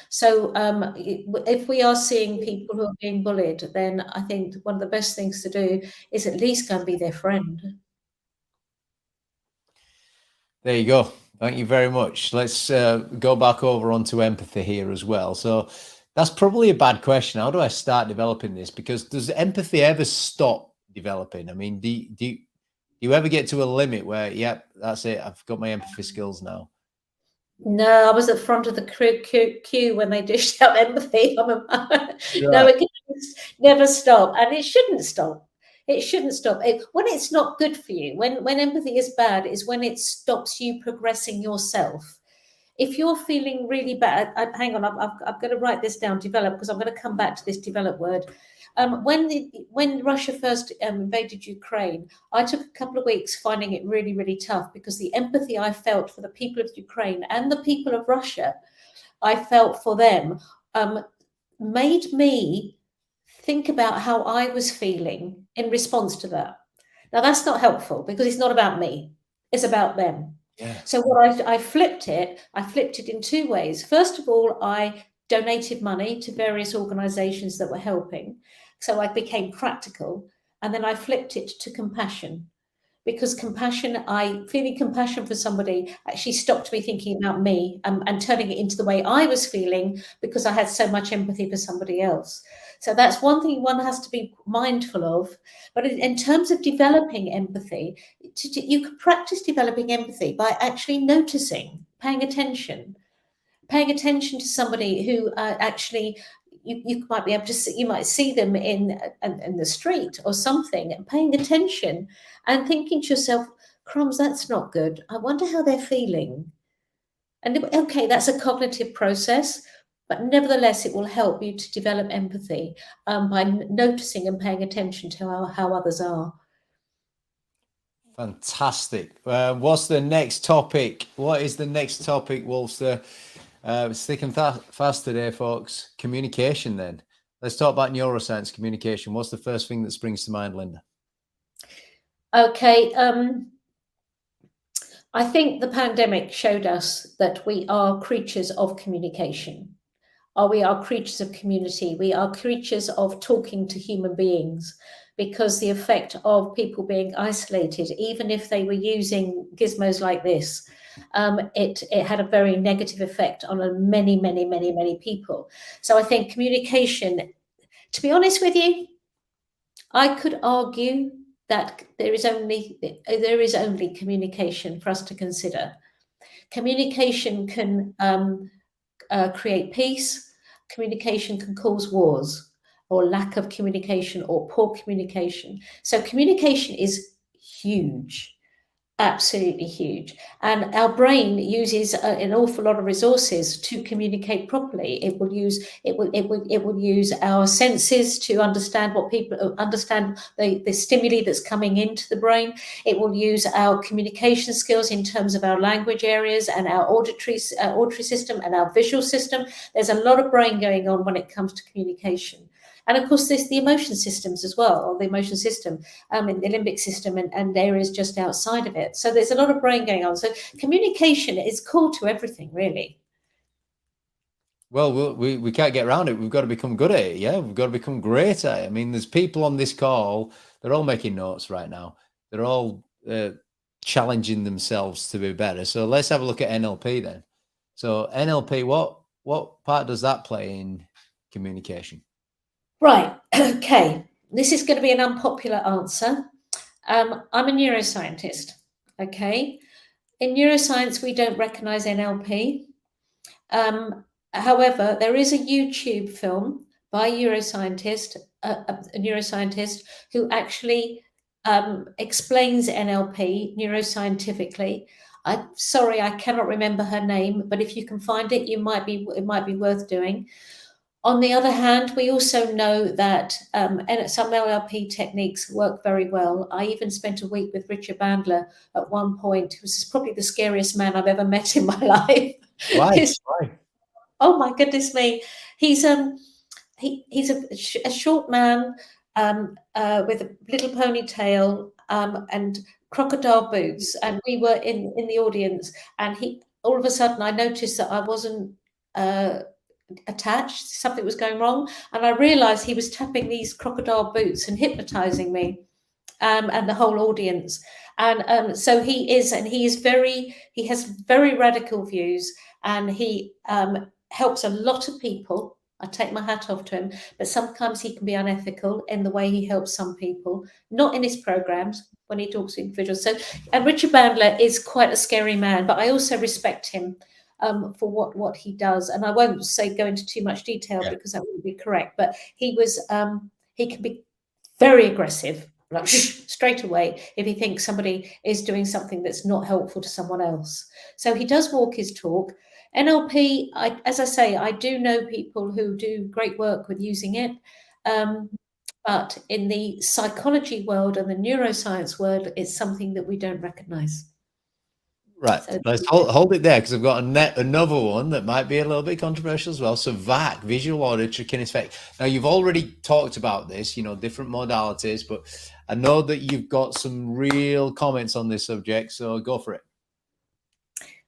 So if we are seeing people who are being bullied, then I think one of the best things to do is at least go and be their friend. There you go. Thank you very much. Let's go back over onto empathy here as well. So that's probably a bad question. How do I start developing this? Because does empathy ever stop developing? I mean, do you ever get to a limit where, yep, that's it, I've got my empathy skills now? No, I was at the front of the queue when they dished out empathy. No, it can never stop, and it shouldn't stop. It shouldn't stop. When it's not good for you, when empathy is bad, is when it stops you progressing yourself. If you're feeling really bad, hang on, I'm going to write this down, develop, because I'm going to come back to this develop word. When Russia first invaded Ukraine, I took a couple of weeks finding it really, really tough because the empathy I felt for the people of Ukraine and the people of Russia, I felt for them, made me think about how I was feeling in response to that. Now, that's not helpful because it's not about me. It's about them. Yeah. So what I flipped it in two ways. First of all, I donated money to various organizations that were helping. So I became practical. And then I flipped it to compassion. Because feeling compassion for somebody actually stopped me thinking about me and turning it into the way I was feeling because I had so much empathy for somebody else. So that's one thing one has to be mindful of. But in terms of developing empathy, you can practice developing empathy by actually noticing, paying attention to somebody who actually you might be able to see, you might see them in the street or something, and paying attention and thinking to yourself, crumbs, that's not good. I wonder how they're feeling. And okay, that's a cognitive process, but nevertheless, it will help you to develop empathy by noticing and paying attention to how others are. Fantastic. What's the next topic? What is the next topic, Wolfster? Sticking fast today, folks. Communication, then. Let's talk about neuroscience communication. What's the first thing that springs to mind, Lynda? Okay. I think the pandemic showed us that we are creatures of communication. We are creatures of community. We are creatures of talking to human beings, because the effect of people being isolated, even if they were using gizmos like this, it had a very negative effect on many people. So I think communication, to be honest with you, I could argue that there is only communication for us to consider. Communication can create peace. Communication can cause wars, or lack of communication, or poor communication. So communication is huge. Absolutely huge. And our brain uses an awful lot of resources to communicate properly. It will use our senses to understand what people understand, the stimuli that's coming into the brain. It will use our communication skills in terms of our language areas and our auditory system and our visual system. There's a lot of brain going on when it comes to communication. And of course, there's the emotion systems as well, or the emotion system, in the limbic system and areas just outside of it. So there's a lot of brain going on. So communication is core to everything, really. Well, we can't get around it. We've got to become good at it. Yeah, we've got to become great at it. I mean, there's people on this call, they're all making notes right now. They're all challenging themselves to be better. So let's have a look at NLP then. So NLP, what part does that play in communication? Right. Okay. This is going to be an unpopular answer. I'm a neuroscientist. Okay. In neuroscience, we don't recognize NLP. However, there is a YouTube film by a neuroscientist who actually explains NLP neuroscientifically. I'm sorry, I cannot remember her name, but if you can find it, it might be worth doing. On the other hand, we also know that some NLP techniques work very well. I even spent a week with Richard Bandler at one point, who was probably the scariest man I've ever met in my life. Why? Oh my goodness me! He's a short man with a little ponytail and crocodile boots, and we were in the audience, and he all of a sudden I noticed that I wasn't attached, something was going wrong, and I realized he was tapping these crocodile boots and hypnotizing me and the whole audience. And so he has very radical views, and he helps a lot of people. I take my hat off to him, but sometimes he can be unethical in the way he helps some people, not in his programs when he talks to individuals. So, and Richard Bandler is quite a scary man, but I also respect him for what he does. And I won't go into too much detail because that wouldn't be correct, but he can be very aggressive, like straight away, if he thinks somebody is doing something that's not helpful to someone else. So he does walk his talk. NLP, as I say, I do know people who do great work with using it. But in the psychology world and the neuroscience world, it's something that we don't recognize. Right. So let's hold it there, because I've got another one that might be a little bit controversial as well. So VAC, visual, auditory, kinesthetic. Now, you've already talked about this, different modalities, but I know that you've got some real comments on this subject, so go for it.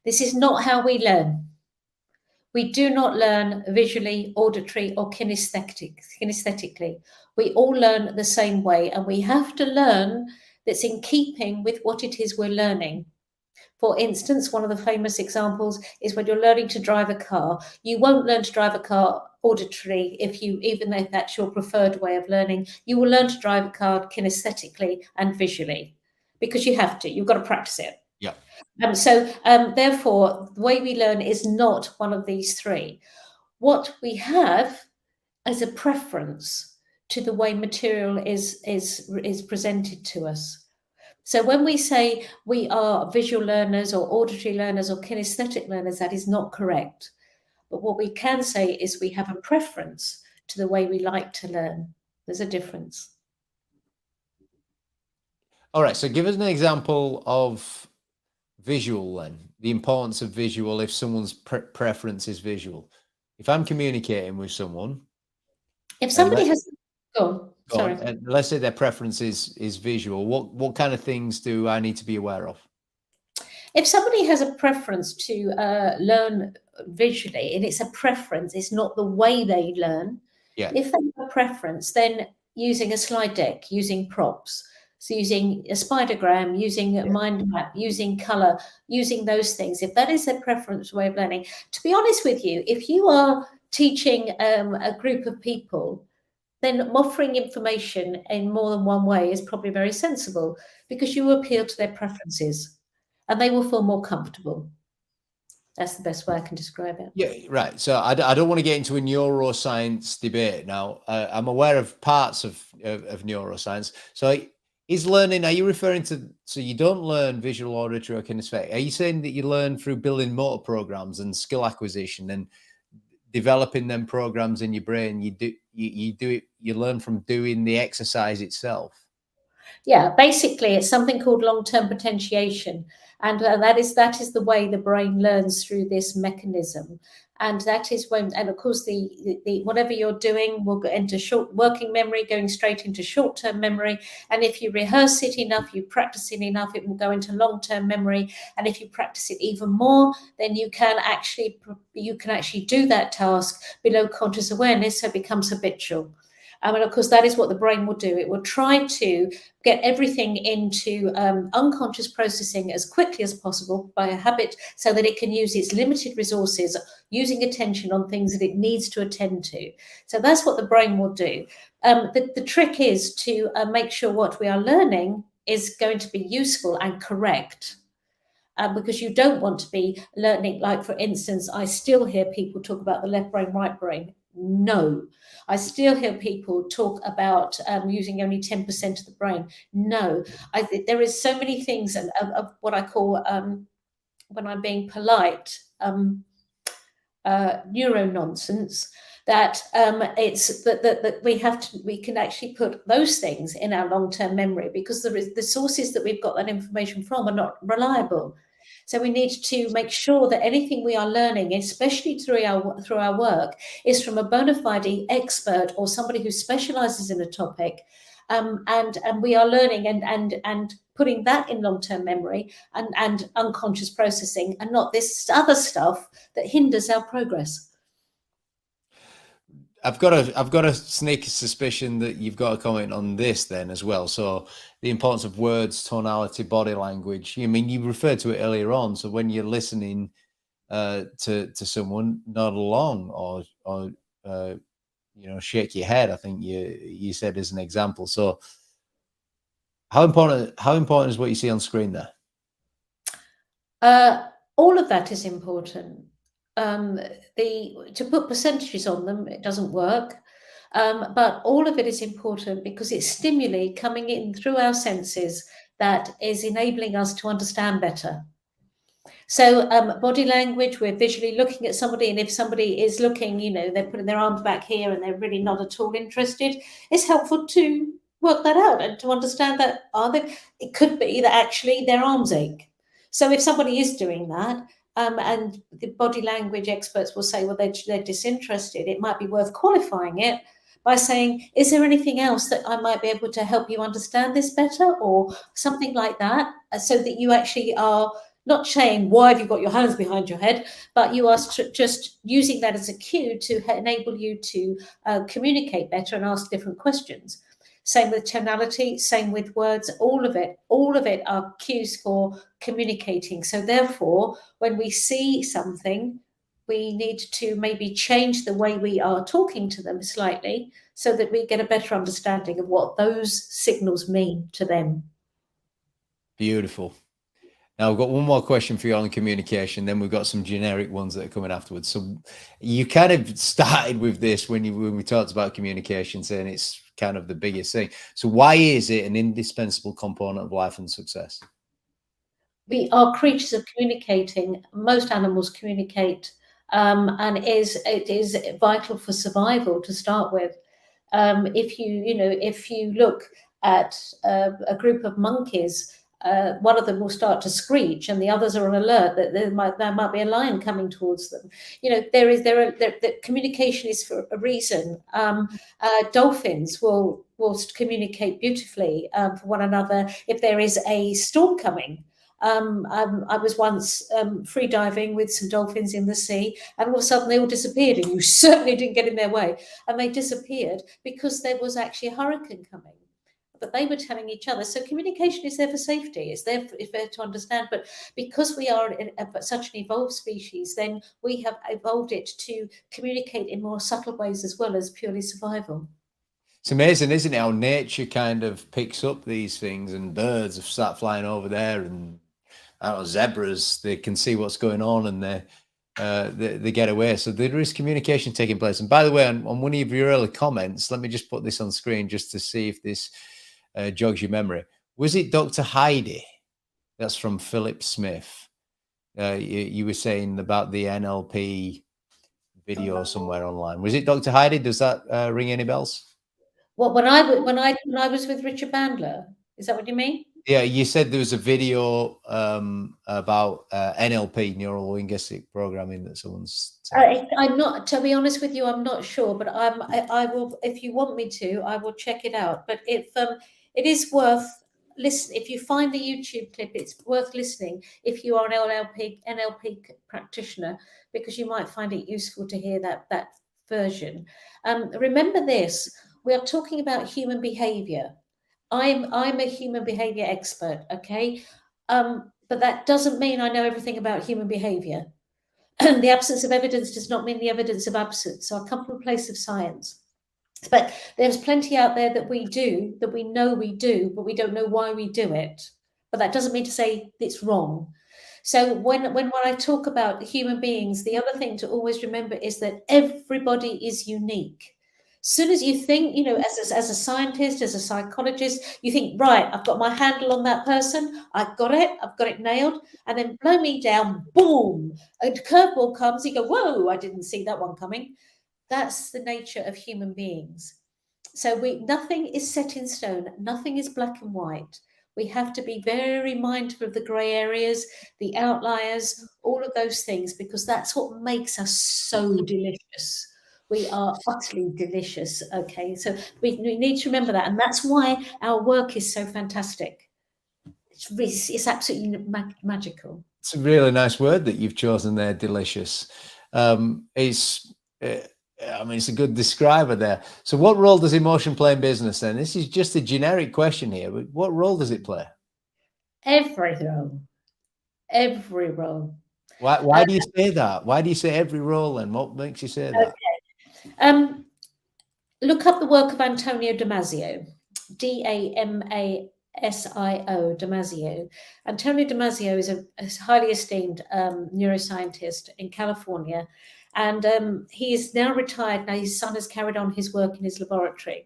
This is not how we learn. We do not learn visually, auditory, or kinesthetically. We all learn the same way, and we have to learn that's in keeping with what it is we're learning. For instance, one of the famous examples is when you're learning to drive a car. You won't learn to drive a car auditorily even though that's your preferred way of learning. You will learn to drive a car kinesthetically and visually, because you have to. You've got to practice it. Yeah. Therefore, the way we learn is not one of these three. What we have is a preference to the way material is presented to us. So when we say we are visual learners or auditory learners or kinesthetic learners, that is not correct. But what we can say is we have a preference to the way we like to learn. There's a difference. All right. So give us an example of visual then, the importance of visual if someone's preference is visual. If I'm communicating with someone. If somebody has... Go on. And let's say their preference is visual. What kind of things do I need to be aware of? If somebody has a preference to learn visually, and it's a preference, it's not the way they learn. Yeah. If they have a preference, then using a slide deck, using props, so using a spidergram, using a mind map, using color, using those things. If that is their preference way of learning, to be honest with you, if you are teaching a group of people, then offering information in more than one way is probably very sensible, because you appeal to their preferences and they will feel more comfortable. That's the best way I can describe it. Yeah, right. So I don't want to get into a neuroscience debate now. I'm aware of parts of neuroscience. So is learning, are you referring to, so you don't learn visual, auditory, or kinesthetic? Are you saying that you learn through building motor programs and skill acquisition and developing them programs in your brain? You do it, you learn from doing the exercise itself? Yeah, basically it's something called long-term potentiation, and that is the way the brain learns through this mechanism. And that is when, and of course the whatever you're doing will go into short working memory, going straight into short-term memory. And if you rehearse it enough, you practice it enough, it will go into long-term memory. And if you practice it even more, then you can actually do that task below conscious awareness, so it becomes habitual. And of course, that is what the brain will do. It will try to get everything into unconscious processing as quickly as possible by a habit, so that it can use its limited resources, using attention on things that it needs to attend to. So that's what the brain will do. The trick is to make sure what we are learning is going to be useful and correct. Because you don't want to be learning, like, for instance, I still hear people talk about the left brain, right brain. No. I still hear people talk about using only 10% of the brain. No. I think there is so many things of what I call, when I'm being polite, neuro nonsense, that it's that we can actually put those things in our long-term memory, because the sources that we've got that information from are not reliable. So we need to make sure that anything we are learning, especially through our work, is from a bona fide expert or somebody who specializes in a topic. And we are learning and putting that in long-term memory and unconscious processing, and not this other stuff that hinders our progress. I've got a sneaky suspicion that you've got a comment on this then as well. So the importance of words, tonality, body language. I mean, you referred to it earlier on. So when you're listening to someone, nod along or shake your head. I think you said as an example. So how important is what you see on screen there? All of that is important. To put percentages on them, it doesn't work. But all of it is important because it's stimuli coming in through our senses that is enabling us to understand better. So body language, we're visually looking at somebody, and if somebody is looking, they're putting their arms back here and they're really not at all interested, it's helpful to work that out and to understand that it could be that actually their arms ache. So if somebody is doing that, and the body language experts will say, well, they're disinterested, it might be worth qualifying it by saying, is there anything else that I might be able to help you understand this better, or something like that, so that you actually are not saying, why have you got your hands behind your head, but you are just using that as a cue to enable you to communicate better and ask different questions. Same with tonality, same with words, all of it are cues for communicating. So therefore, when we see something, we need to maybe change the way we are talking to them slightly, so that we get a better understanding of what those signals mean to them. Beautiful. Now, I've got one more question for you on communication, then we've got some generic ones that are coming afterwards. So you kind of started with this when we talked about communication, saying it's kind of the biggest thing. So why is it an indispensable component of life and success? We are creatures of communicating. Most animals communicate, and it is vital for survival to start with. If you look at a group of monkeys, one of them will start to screech, and the others are on alert that there might be a lion coming towards them. Communication is for a reason. Dolphins will communicate beautifully for one another if there is a storm coming. I was once free diving with some dolphins in the sea, and all of a sudden they all disappeared, and you certainly didn't get in their way. And they disappeared because there was actually a hurricane coming. But they were telling each other. So communication is there for safety. It's there to understand. But because we are such an evolved species, then we have evolved it to communicate in more subtle ways as well as purely survival. It's amazing, isn't it, how nature kind of picks up these things, and birds have started flying over there, and I don't know, zebras, they can see what's going on, and they get away. So there is communication taking place. And by the way, on one of your early comments, let me just put this on screen just to see if this jogs your memory. Was it Dr. Heidi? That's from Philip Smith. You were saying about the NLP video somewhere online. Was it Dr. Heidi? Does that ring any bells? What, when I was with Richard Bandler? Is that what you mean? Yeah, you said there was a video about NLP, neuro linguistic programming, that someone's. I'm not, to be honest with you, I'm not sure, but I will, if you want me to, I will check it out. But if it is worth listening, if you find the YouTube clip, it's worth listening if you are an NLP practitioner, because you might find it useful to hear that version. Remember this: we are talking about human behavior. I'm a human behavior expert, okay? But that doesn't mean I know everything about human behavior. The absence of evidence does not mean the evidence of absence. So I come from a place of science. But there's plenty out there that we do, that we know we do, but we don't know why we do it. But that doesn't mean to say it's wrong. So when I talk about human beings, the other thing to always remember is that everybody is unique. As soon as you think, you know, as a scientist, as a psychologist, you think, right, I've got my handle on that person, I've got it nailed, and then blow me down, boom, a curveball comes, you go, whoa, I didn't see that one coming. That's the nature of human beings. So nothing is set in stone, nothing is black and white. We have to be very mindful of the grey areas, the outliers, all of those things, because that's what makes us so delicious. We are utterly delicious. Okay, so we need to remember that, and that's why our work is so fantastic. It's absolutely magical. It's a really nice word that you've chosen there, delicious. I mean, it's a good describer there. So what role does emotion play in business then? This is just a generic question here, but what role does it play? Every role. Every role. Why do you say that? Why do you say every role then? What makes you say that? Okay. Look up the work of Antonio Damasio, Damasio, Damasio. Antonio Damasio is a highly esteemed neuroscientist in California, and he is now retired. Now his son has carried on his work in his laboratory.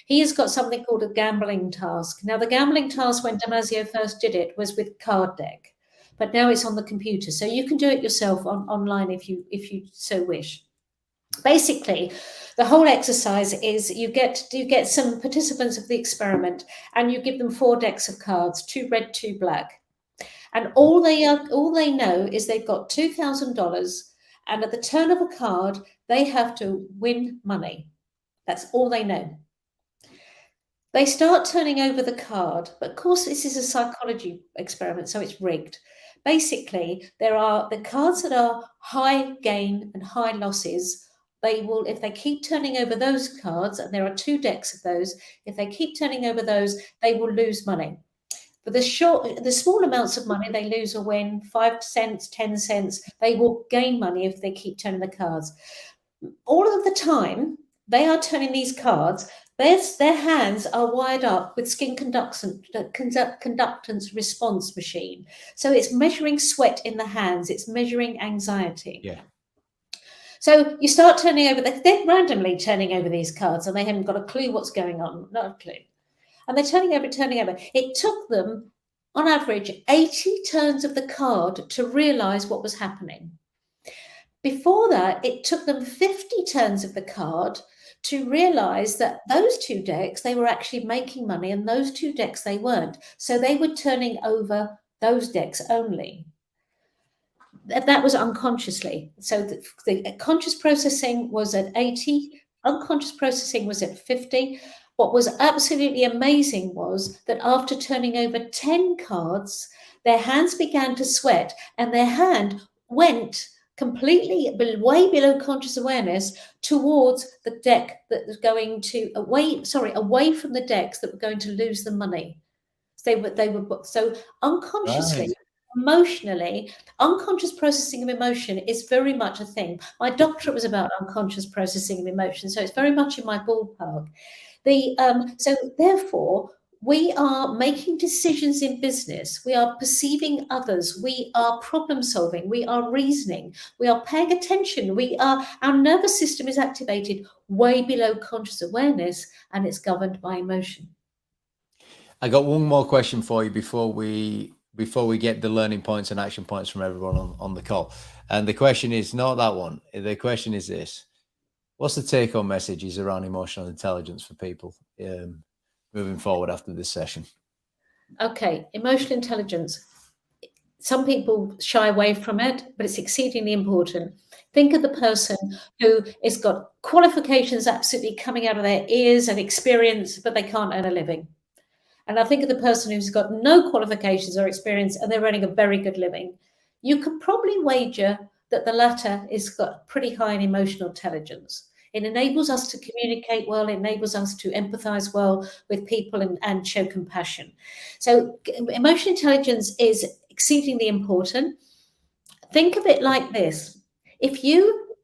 He has got something called a gambling task. Now the gambling task, when Damasio first did it, was with card deck, but now it's on the computer, so you can do it yourself online if you so wish. Basically, the whole exercise is you get some participants of the experiment, and you give them 4 decks of cards, 2 red, 2 black, and all they know is they've got $2,000, and at the turn of a card they have to win money. That's all they know. They start turning over the card, but of course this is a psychology experiment, so it's rigged. Basically, there are the cards that are high gain and high losses. They will, if they keep turning over those cards, and there are 2 decks of those, if they keep turning over those, they will lose money. For the small amounts of money they lose or win, 5 cents, 10 cents, they will gain money if they keep turning the cards. All of the time, they are turning these cards. Their hands are wired up with skin conductance response machine. So it's measuring sweat in the hands. It's measuring anxiety. Yeah. So you start turning over, they're randomly turning over these cards, and they haven't got a clue what's going on, not a clue. And they're turning over. It took them, on average, 80 turns of the card to realize what was happening. Before that, it took them 50 turns of the card to realize that those 2 decks, they were actually making money, and those 2 decks, they weren't. So they were turning over those decks only. That was unconsciously. So the conscious processing was at 80, unconscious processing was at 50. What was absolutely amazing was that after turning over 10 cards, their hands began to sweat, and their hand went completely way below conscious awareness towards the deck that was going to away from the decks that were going to lose the money. They were so unconsciously. Right. Emotionally, unconscious processing of emotion is very much a thing. My doctorate was about unconscious processing of emotion, so it's very much in my ballpark. So therefore, We are making decisions in business. We are perceiving others. We are problem solving. We are reasoning. We are paying attention. Our nervous system is activated way below conscious awareness, and it's governed by emotion. I got one more question for you before we get the learning points and action points from everyone on the call. And the question is not that one. The question is this: what's the take-home messages around emotional intelligence for people moving forward after this session? Okay, emotional intelligence. Some people shy away from it, but it's exceedingly important. Think of the person who has got qualifications absolutely coming out of their ears and experience, but they can't earn a living. And I think of the person who's got no qualifications or experience and they're earning a very good living. You could probably wager that the latter is got pretty high in emotional intelligence. It enables us to communicate well, it enables us to empathize well with people and show compassion. So emotional intelligence is exceedingly important. Think of it like this. If you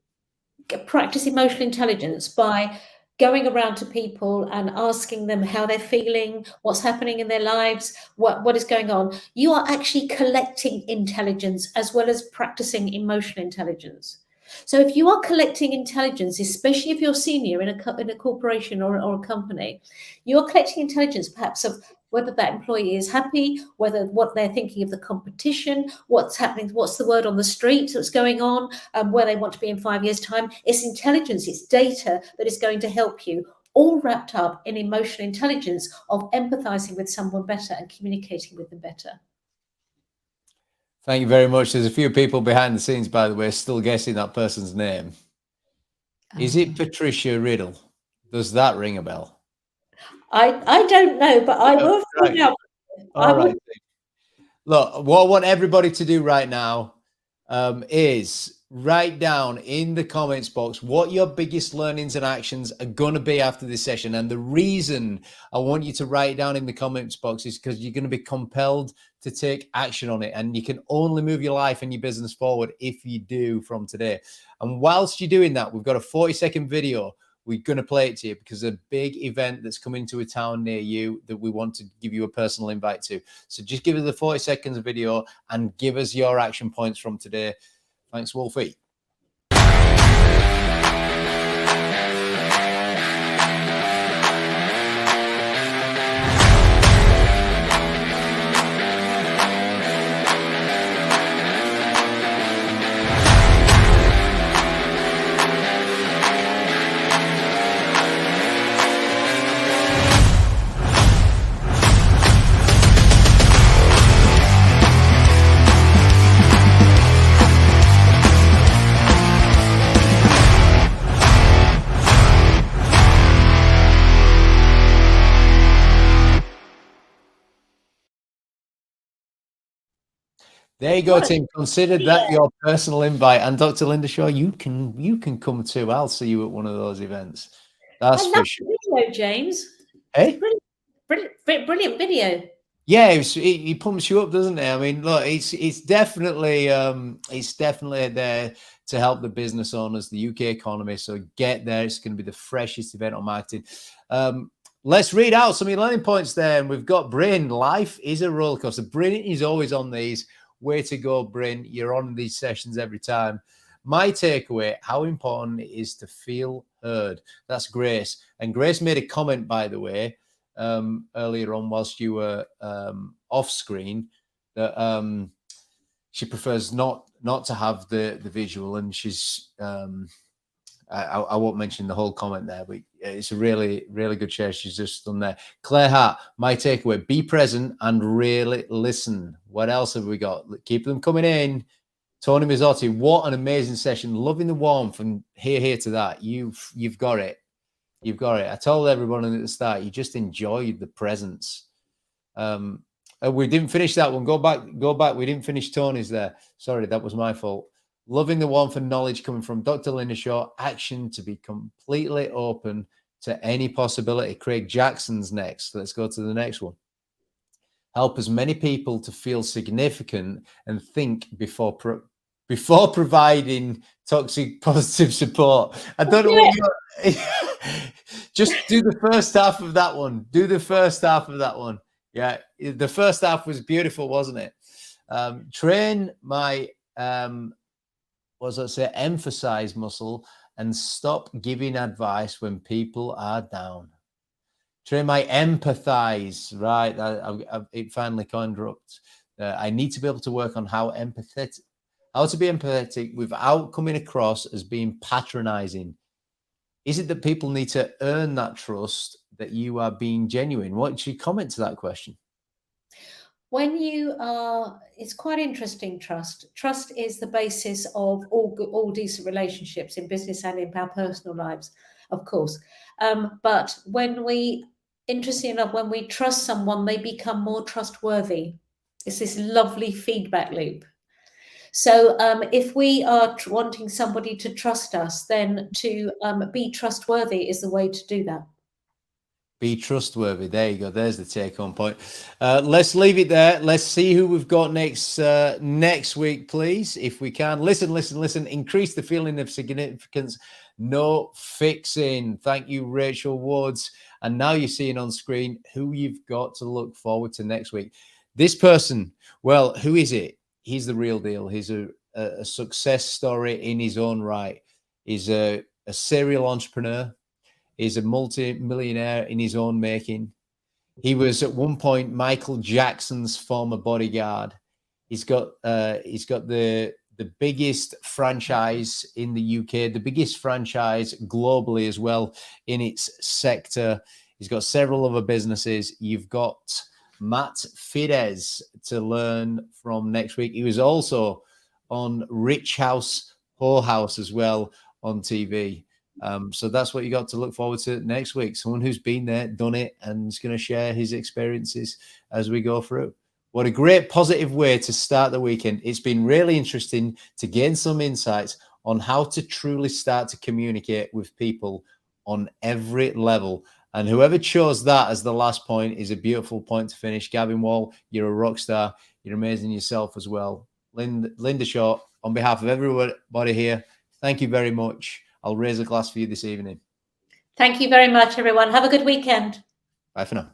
practice emotional intelligence by going around to people and asking them how they're feeling, what's happening in their lives, what is going on, you are actually collecting intelligence as well as practicing emotional intelligence. So if you are collecting intelligence, especially if you're senior in a corporation or a company, you're collecting intelligence perhaps of whether that employee is happy, whether what they're thinking of the competition, what's happening, what's the word on the street that's going on, where they want to be in 5 years' time. It's intelligence, it's data that is going to help you, all wrapped up in emotional intelligence of empathizing with someone better and communicating with them better. Thank you very much. There's a few people behind the scenes, by the way, still guessing that person's name. Is it Patricia Riddle? Does that ring a bell? I don't know, but I will find out. All right. Look, what I want everybody to do right now is write down in the comments box what your biggest learnings and actions are going to be after this session. And the reason I want you to write it down in the comments box is because you're going to be compelled to take action on it. And you can only move your life and your business forward if you do from today. And whilst you're doing that, we've got a 40-second video. We're going to play it to you because a big event that's coming to a town near you that we want to give you a personal invite to. So just give us the 40 seconds video and give us your action points from today. Thanks, Wolfie. There you go, Tim. Consider that your personal invite. And Dr. Lynda Shaw, you can come too. I'll see you at one of those events. That's for sure. Video, James. Hey? Brilliant video. Yeah, he pumps you up, doesn't it? I mean, look, it's definitely there to help the business owners, the UK economy. So get there. It's going to be the freshest event on marketing. Let's read out some of your learning points there. And we've got Bryn. Life is a roller coaster. Bryn is always on these. Way to go, Bryn. You're on these sessions every time. My takeaway, how important it is to feel heard. That's Grace. And Grace made a comment, by the way, earlier on whilst you were off screen, that she prefers not to have the visual, and she's I won't mention the whole comment there, but it's a really, really good share she's just done there. Claire Hart, my takeaway, be present and really listen. What else have we got? Keep them coming in. Tony Mazzotti, what an amazing session. Loving the warmth, and here to that. You've got it. You've got it. I told everyone at the start, you just enjoyed the presence. We didn't finish that one. Go back. We didn't finish Tony's there. Sorry, that was my fault. Loving the warmth and knowledge coming from Dr. Lynda Shaw. Action to be completely open to any possibility. Craig Jackson's next. Let's go to the next one. Help as many people to feel significant and think before before providing toxic positive support. I don't know what you just do the first half of that one. Do the first half of that one. Yeah, the first half was beautiful, wasn't it? Train my emphasize muscle and stop giving advice when people are down. Train my empathize, right? It finally coined up. I need to be able to work on how to be empathetic without coming across as being patronizing. Is it that people need to earn that trust that you are being genuine? What's your comment to that question? When you are, it's quite interesting. Trust is the basis of all decent relationships in business and in our personal lives, of course. But interesting enough, when we trust someone, they become more trustworthy. It's this lovely feedback loop. So if we are wanting somebody to trust us, then to be trustworthy is the way to do that. Be trustworthy. There you go. There's the take-home point. Let's leave it there. Let's see who we've got next week, please, if we can. Listen. Increase the feeling of significance. No fixing. Thank you, Rachel Woods. And now you're seeing on screen who you've got to look forward to next week. This person, well, who is it? He's the real deal. He's a success story in his own right. He's a serial entrepreneur. He's a multi-millionaire in his own making. He was at one point Michael Jackson's former bodyguard. He's got the biggest franchise in the UK, the biggest franchise globally as well in its sector. He's got several other businesses. You've got Matt Fidesz to learn from next week. He was also on Rich House, Whore House as well on TV. So that's what you got to look forward to next week. Someone who's been there, done it, and is going to share his experiences as we go through. What a great positive way to start the weekend. It's been really interesting to gain some insights on how to truly start to communicate with people on every level. And whoever chose that as the last point is a beautiful point to finish. Gavin Wall, you're a rock star. You're amazing yourself as well. Lynda Shaw, on behalf of everybody here, thank you very much. I'll raise a glass for you this evening. Thank you very much, everyone. Have a good weekend. Bye for now.